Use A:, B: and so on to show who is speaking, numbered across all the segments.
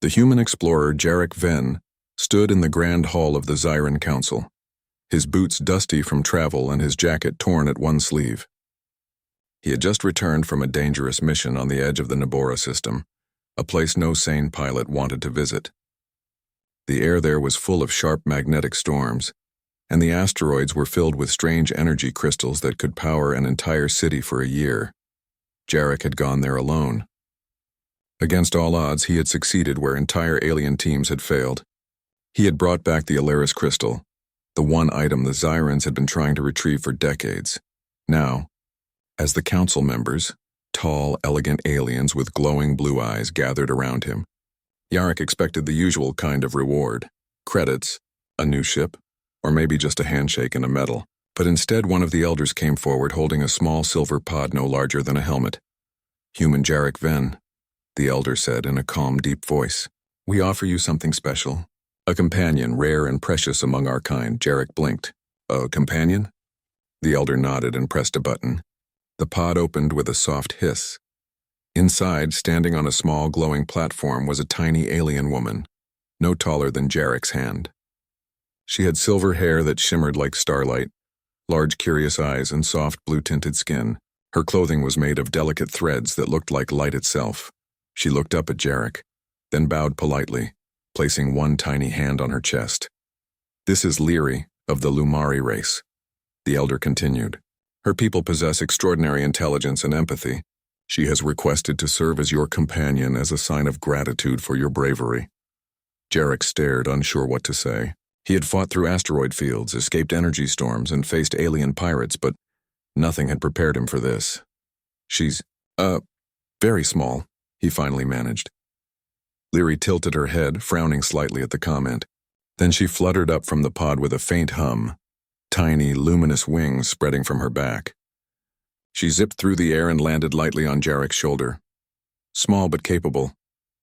A: The human explorer Jarek Venn stood in the grand hall of the Zyran Council, his boots dusty from travel and his jacket torn at one sleeve. He had just returned from a dangerous mission on the edge of the Nabora system, a place no sane pilot wanted to visit. The air there was full of sharp magnetic storms, and the asteroids were filled with strange energy crystals that could power an entire city for a year. Jarek had gone there alone. Against all odds, he had succeeded where entire alien teams had failed. He had brought back the Alaris crystal, the one item the Zyrans had been trying to retrieve for decades. Now, as the council members, tall, elegant aliens with glowing blue eyes, gathered around him, Jarek expected the usual kind of reward: credits, a new ship, or maybe just a handshake and a medal. But instead, one of the elders came forward holding a small silver pod no larger than a helmet. "Human Jarek Venn," the elder said in a calm, deep voice. "We offer you something special. A companion, rare and precious among our kind." Jarek blinked. "A companion?" The elder nodded and pressed a button. The pod opened with a soft hiss. Inside, standing on a small glowing platform, was a tiny alien woman, no taller than Jarek's hand. She had silver hair that shimmered like starlight, large curious eyes, and soft blue-tinted skin. Her clothing was made of delicate threads that looked like light itself. She looked up at Jarek, then bowed politely, placing one tiny hand on her chest. "This is Lyri, of the Lumari race," the elder continued. "Her people possess extraordinary intelligence and empathy. She has requested to serve as your companion as a sign of gratitude for your bravery." Jarek stared, unsure what to say. He had fought through asteroid fields, escaped energy storms, and faced alien pirates, but nothing had prepared him for this. "She's, very small," he finally managed. Lyri tilted her head, frowning slightly at the comment. Then she fluttered up from the pod with a faint hum, tiny, luminous wings spreading from her back. She zipped through the air and landed lightly on Jarek's shoulder. "Small but capable,"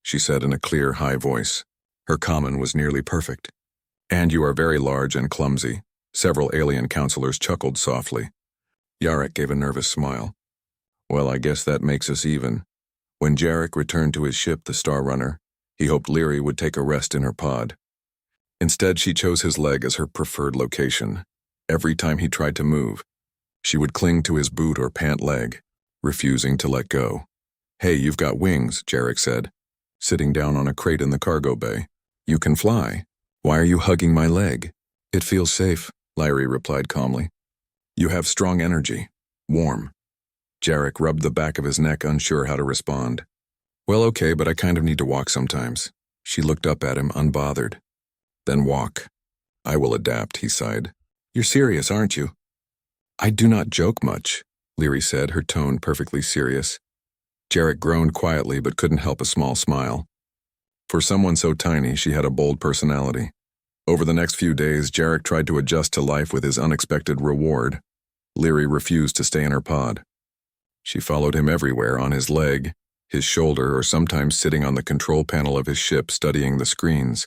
A: she said in a clear, high voice. Her common was nearly perfect. "And you are very large and clumsy." Several alien counselors chuckled softly. Jarek gave a nervous smile. "Well, I guess that makes us even." When Jarek returned to his ship, the Star Runner, he hoped Lyri would take a rest in her pod. Instead, she chose his leg as her preferred location. Every time he tried to move, she would cling to his boot or pant leg, refusing to let go. "Hey, you've got wings," Jarek said, sitting down on a crate in the cargo bay. "You can fly. Why are you hugging my leg?" "It feels safe," Lyri replied calmly. "You have strong energy. Warm." Jarek rubbed the back of his neck, unsure how to respond. "Well, okay, but I kind of need to walk sometimes." She looked up at him, unbothered. "Then walk." "I will adapt," he sighed. "You're serious, aren't you?" "I do not joke much," Lyri said, her tone perfectly serious. Jarek groaned quietly but couldn't help a small smile. For someone so tiny, she had a bold personality. Over the next few days, Jarek tried to adjust to life with his unexpected reward. Lyri refused to stay in her pod. She followed him everywhere, on his leg, his shoulder, or sometimes sitting on the control panel of his ship studying the screens.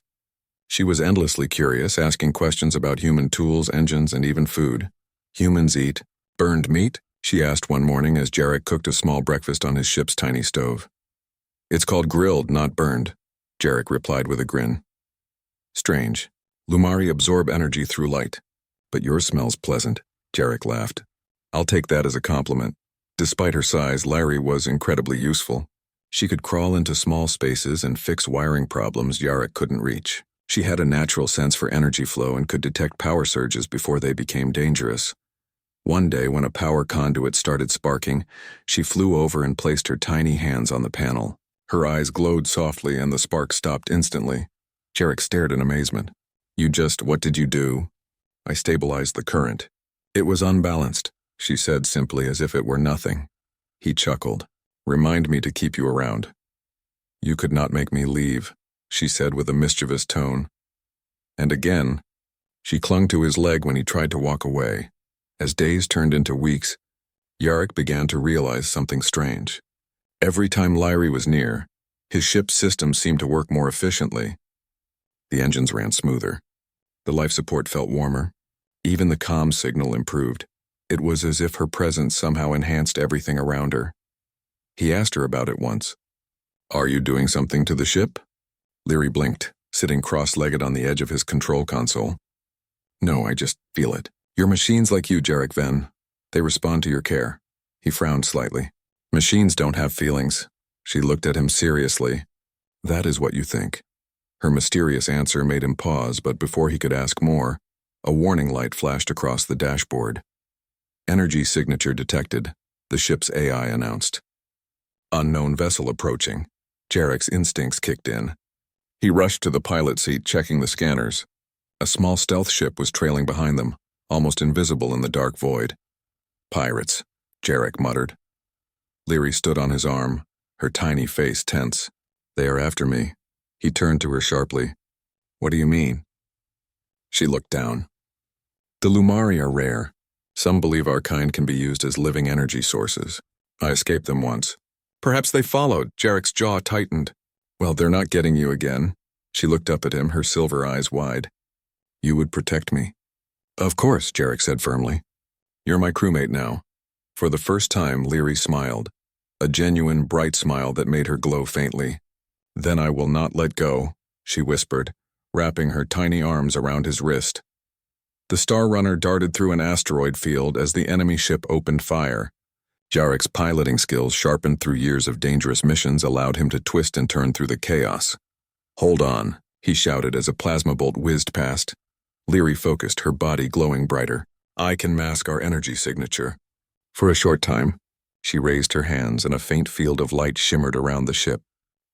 A: She was endlessly curious, asking questions about human tools, engines, and even food. "Humans eat burned meat?" she asked one morning as Jarek cooked a small breakfast on his ship's tiny stove. "It's called grilled, not burned," Jarek replied with a grin. "Strange. Lumari absorb energy through light. But yours smells pleasant," Jarek laughed. "I'll take that as a compliment." Despite her size, Lyri was incredibly useful. She could crawl into small spaces and fix wiring problems Jarek couldn't reach. She had a natural sense for energy flow and could detect power surges before they became dangerous. One day, when a power conduit started sparking, she flew over and placed her tiny hands on the panel. Her eyes glowed softly and the spark stopped instantly. Jarek stared in amazement. What did you do?" "I stabilized the current." "It was unbalanced," she said simply, as if it were nothing. He chuckled. "Remind me to keep you around." "You could not make me leave," she said with a mischievous tone. And again, she clung to his leg when he tried to walk away. As days turned into weeks, Jarek began to realize something strange. Every time Lyri was near, his ship's systems seemed to work more efficiently. The engines ran smoother. The life support felt warmer. Even the comm signal improved. It was as if her presence somehow enhanced everything around her. He asked her about it once. "Are you doing something to the ship?" Leary blinked, sitting cross-legged on the edge of his control console. No, I just feel it. Your machines like you, Jarek Venn. They respond to your care. He frowned slightly. Machines don't have feelings. She looked at him seriously. That is what you think. Her mysterious answer made him pause, but before he could ask more, a warning light flashed across the dashboard. Energy signature detected, the ship's AI announced. Unknown vessel approaching. Jarek's instincts kicked in. He rushed to the pilot seat, checking the scanners. A small stealth ship was trailing behind them, almost invisible in the dark void. Pirates, Jarek muttered. Leary stood on his arm, her tiny face tense. They are after me. He turned to her sharply. What do you mean? She looked down. The Lumari are rare. Some believe our kind can be used as living energy sources. I escaped them once. Perhaps they followed. Jarek's jaw tightened. Well, they're not getting you again. She looked up at him, her silver eyes wide. You would protect me. Of course, Jarek said firmly. You're my crewmate now. For the first time, Leary smiled. A genuine, bright smile that made her glow faintly. Then I will not let go, she whispered, wrapping her tiny arms around his wrist. The Star Runner darted through an asteroid field as the enemy ship opened fire. Jarek's piloting skills, sharpened through years of dangerous missions, allowed him to twist and turn through the chaos. Hold on, he shouted as a plasma bolt whizzed past. Leary focused, her body glowing brighter. I can mask our energy signature. For a short time, she raised her hands and a faint field of light shimmered around the ship.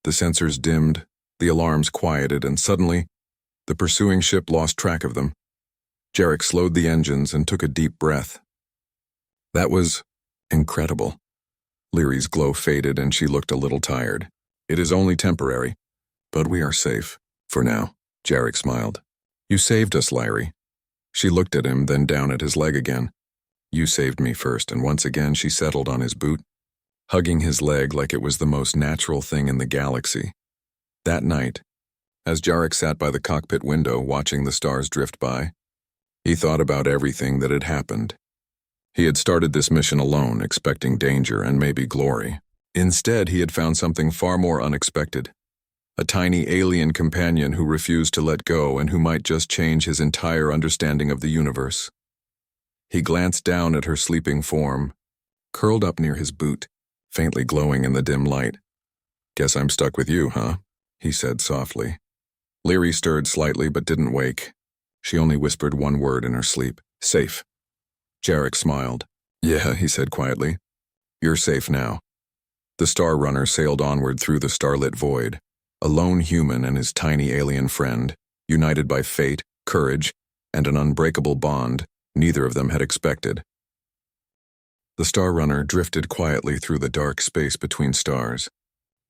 A: The sensors dimmed, the alarms quieted, and suddenly, the pursuing ship lost track of them. Jarek slowed the engines and took a deep breath. That was incredible. Leary's glow faded and she looked a little tired. It is only temporary, but we are safe, for now, Jarek smiled. You saved us, Leary. She looked at him, then down at his leg again. You saved me first, and once again she settled on his boot, hugging his leg like it was the most natural thing in the galaxy. That night, as Jarek sat by the cockpit window watching the stars drift by, he thought about everything that had happened. He had started this mission alone, expecting danger and maybe glory. Instead, he had found something far more unexpected. A tiny alien companion who refused to let go and who might just change his entire understanding of the universe. He glanced down at her sleeping form, curled up near his boot, faintly glowing in the dim light. Guess I'm stuck with you, huh? He said softly. Leary stirred slightly but didn't wake. She only whispered one word in her sleep. Safe. Jarek smiled. Yeah, he said quietly. You're safe now. The Star Runner sailed onward through the starlit void, a lone human and his tiny alien friend, united by fate, courage, and an unbreakable bond neither of them had expected. The Star Runner drifted quietly through the dark space between stars.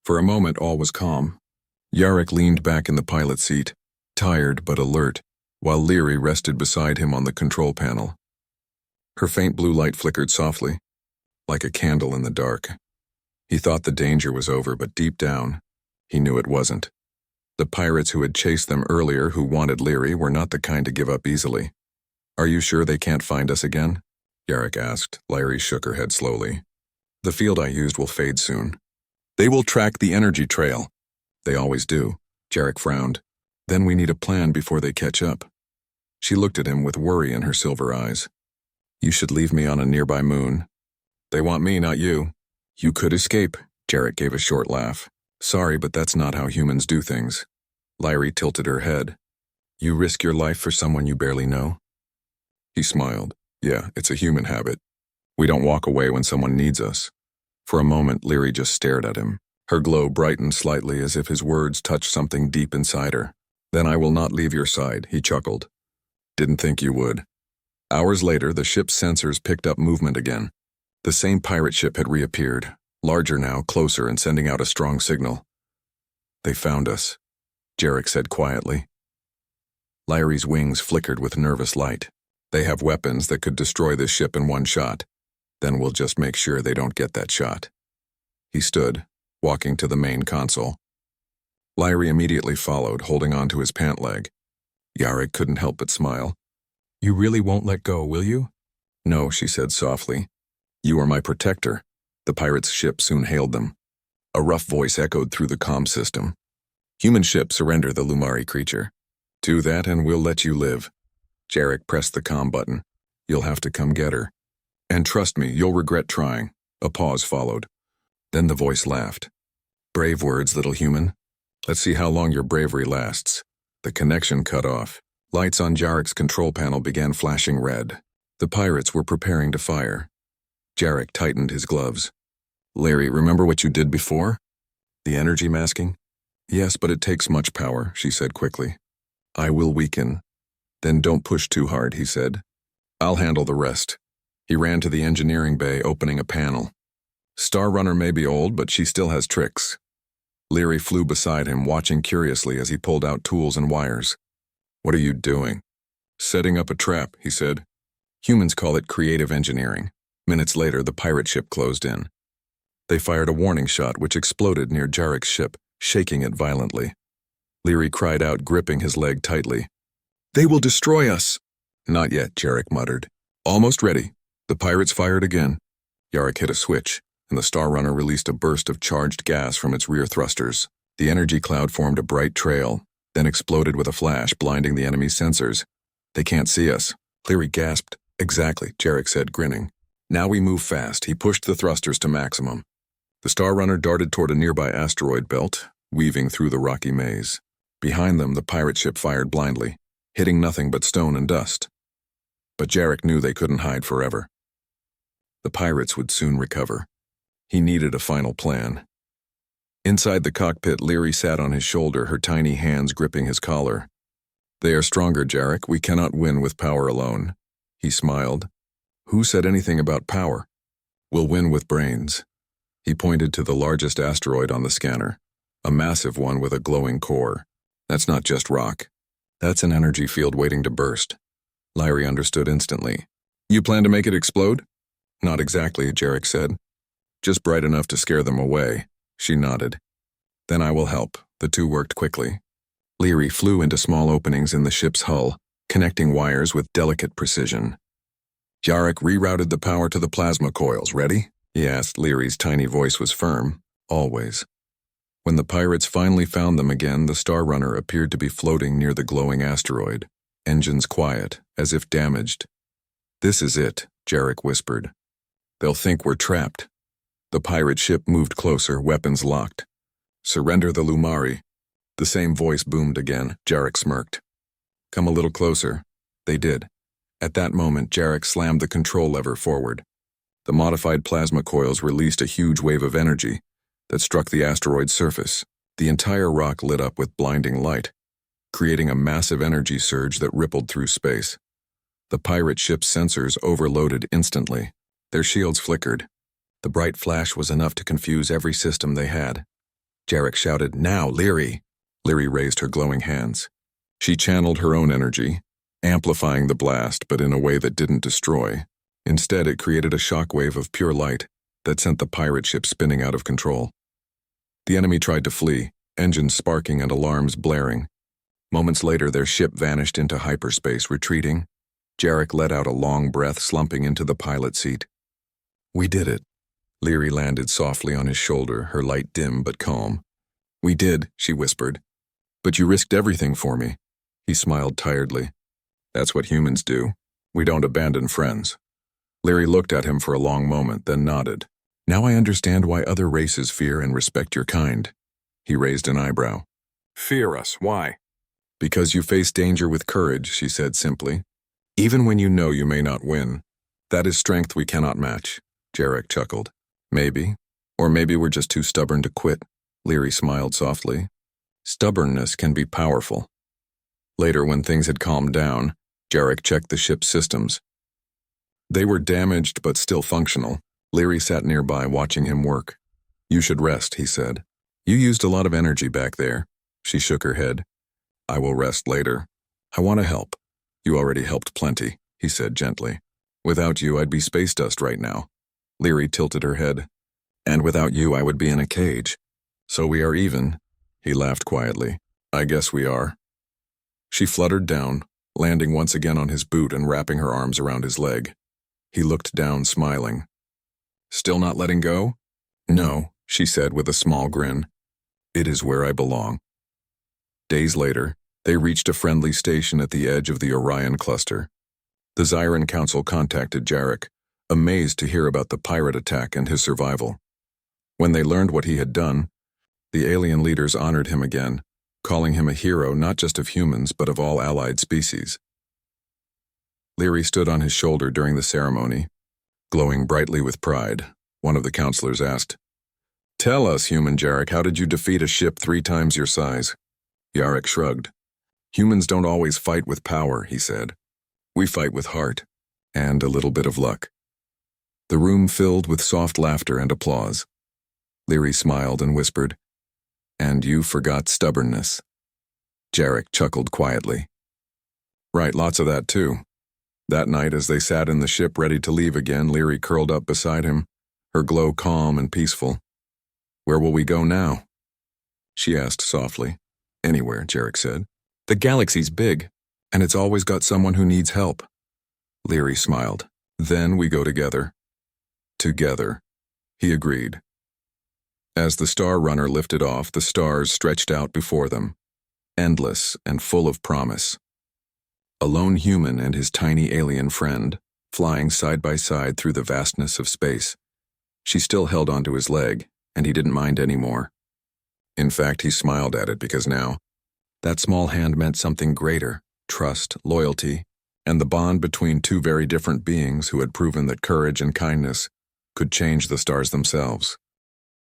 A: For a moment, all was calm. Jarek leaned back in the pilot seat, tired but alert, while Leary rested beside him on the control panel. Her faint blue light flickered softly, like a candle in the dark. He thought the danger was over, but deep down, he knew it wasn't. The pirates who had chased them earlier, who wanted Leary, were not the kind to give up easily. Are you sure they can't find us again? Jarek asked. Leary shook her head slowly. The field I used will fade soon. They will track the energy trail. They always do. Jarek frowned. Then we need a plan before they catch up. She looked at him with worry in her silver eyes. You should leave me on a nearby moon. They want me, not you. You could escape. Jarek gave a short laugh. Sorry, but that's not how humans do things. Leary tilted her head. You risk your life for someone you barely know? He smiled. Yeah, it's a human habit. We don't walk away when someone needs us. For a moment, Leary just stared at him. Her glow brightened slightly as if his words touched something deep inside her. Then I will not leave your side, he chuckled. Didn't think you would. Hours later, the ship's sensors picked up movement again. The same pirate ship had reappeared, larger now, closer, and sending out a strong signal. They found us, Jarek said quietly. Leary's wings flickered with nervous light. They have weapons that could destroy this ship in one shot. Then we'll just make sure they don't get that shot. He stood, walking to the main console. Leary immediately followed, holding onto his pant leg. Jarek couldn't help but smile. You really won't let go, will you? No, she said softly. You are my protector. The pirates' ship soon hailed them. A rough voice echoed through the comm system. Human ship, surrender the Lumari creature. Do that and we'll let you live. Jarek pressed the comm button. You'll have to come get her. And trust me, you'll regret trying. A pause followed. Then the voice laughed. Brave words, little human. Let's see how long your bravery lasts. The connection cut off. Lights on Jarek's control panel began flashing red. The pirates were preparing to fire. Jarek tightened his gloves. Larry, remember what you did before? The energy masking? Yes, but it takes much power, she said quickly. I will weaken. Then don't push too hard, he said. I'll handle the rest. He ran to the engineering bay, opening a panel. Star Runner may be old, but she still has tricks. Leary flew beside him, watching curiously as he pulled out tools and wires. What are you doing? Setting up a trap, he said. Humans call it creative engineering. Minutes later, the pirate ship closed in. They fired a warning shot, which exploded near Jarek's ship, shaking it violently. Leary cried out, gripping his leg tightly. They will destroy us! Not yet, Jarek muttered. Almost ready. The pirates fired again. Jarek hit a switch, and the Star Runner released a burst of charged gas from its rear thrusters. The energy cloud formed a bright trail, then exploded with a flash, blinding the enemy's sensors. They can't see us. Leary gasped. Exactly, Jarek said, grinning. Now we move fast. He pushed the thrusters to maximum. The Star Runner darted toward a nearby asteroid belt, weaving through the rocky maze. Behind them, the pirate ship fired blindly, hitting nothing but stone and dust. But Jarek knew they couldn't hide forever. The pirates would soon recover. He needed a final plan. Inside the cockpit, Leary sat on his shoulder, her tiny hands gripping his collar. They are stronger, Jarek. We cannot win with power alone. He smiled. Who said anything about power? We'll win with brains. He pointed to the largest asteroid on the scanner, a massive one with a glowing core. That's not just rock. That's an energy field waiting to burst. Leary understood instantly. You plan to make it explode? Not exactly, Jarek said. Just bright enough to scare them away. She nodded. Then I will help. The two worked quickly. Leary flew into small openings in the ship's hull, connecting wires with delicate precision. Jarek rerouted the power to the plasma coils. Ready? He asked. Leary's tiny voice was firm. Always. When the pirates finally found them again, the Star Runner appeared to be floating near the glowing asteroid, engines quiet, as if damaged. This is it, Jarek whispered. They'll think we're trapped. The pirate ship moved closer, weapons locked. Surrender the Lumari. The same voice boomed again. Jarek smirked. Come a little closer. They did. At that moment, Jarek slammed the control lever forward. The modified plasma coils released a huge wave of energy that struck the asteroid's surface. The entire rock lit up with blinding light, creating a massive energy surge that rippled through space. The pirate ship's sensors overloaded instantly. Their shields flickered. The bright flash was enough to confuse every system they had. Jarek shouted, Now, Leary! Leary raised her glowing hands. She channeled her own energy, amplifying the blast, but in a way that didn't destroy. Instead, it created a shockwave of pure light that sent the pirate ship spinning out of control. The enemy tried to flee, engines sparking and alarms blaring. Moments later, their ship vanished into hyperspace, retreating. Jarek let out a long breath, slumping into the pilot seat. We did it. Leary landed softly on his shoulder, her light dim but calm. We did, she whispered. But you risked everything for me. He smiled tiredly. That's what humans do. We don't abandon friends. Leary looked at him for a long moment, then nodded. Now I understand why other races fear and respect your kind. He raised an eyebrow. Fear us, why? Because you face danger with courage, she said simply. Even when you know you may not win. That is strength we cannot match. Jarek chuckled. Maybe. Or maybe we're just too stubborn to quit. Leary smiled softly. Stubbornness can be powerful. Later, when things had calmed down, Jarek checked the ship's systems. They were damaged but still functional. Leary sat nearby, watching him work. You should rest, he said. You used a lot of energy back there. She shook her head. I will rest later. I want to help. You already helped plenty, he said gently. Without you, I'd be space dust right now. Leary tilted her head. And without you, I would be in a cage. So we are even. He laughed quietly. I guess we are. She fluttered down, landing once again on his boot and wrapping her arms around his leg. He looked down, smiling. Still not letting go? No, she said with a small grin. It is where I belong. Days later, they reached a friendly station at the edge of the Orion cluster. The Zyran Council contacted Jarek, amazed to hear about the pirate attack and his survival. When they learned what he had done, the alien leaders honored him again, calling him a hero not just of humans but of all allied species. Leary stood on his shoulder during the ceremony. Glowing brightly with pride, one of the counselors asked, "Tell us, human Jarek, how did you defeat a ship 3 times your size?" Jarek shrugged. "Humans don't always fight with power," he said. "We fight with heart, and a little bit of luck." The room filled with soft laughter and applause. Leary smiled and whispered, "And you forgot stubbornness." Jarek chuckled quietly. "Right, lots of that too." That night, as they sat in the ship ready to leave again, Leary curled up beside him, her glow calm and peaceful. "Where will we go now?" she asked softly. "Anywhere," Jarek said. "The galaxy's big, and it's always got someone who needs help." Leary smiled. "Then we go together." "Together," he agreed. As the Star Runner lifted off, the stars stretched out before them, endless and full of promise. A lone human and his tiny alien friend, flying side by side through the vastness of space. She still held onto his leg, and he didn't mind anymore. In fact, he smiled at it because now, that small hand meant something greater: trust, loyalty, and the bond between 2 very different beings who had proven that courage and kindness could change the stars themselves.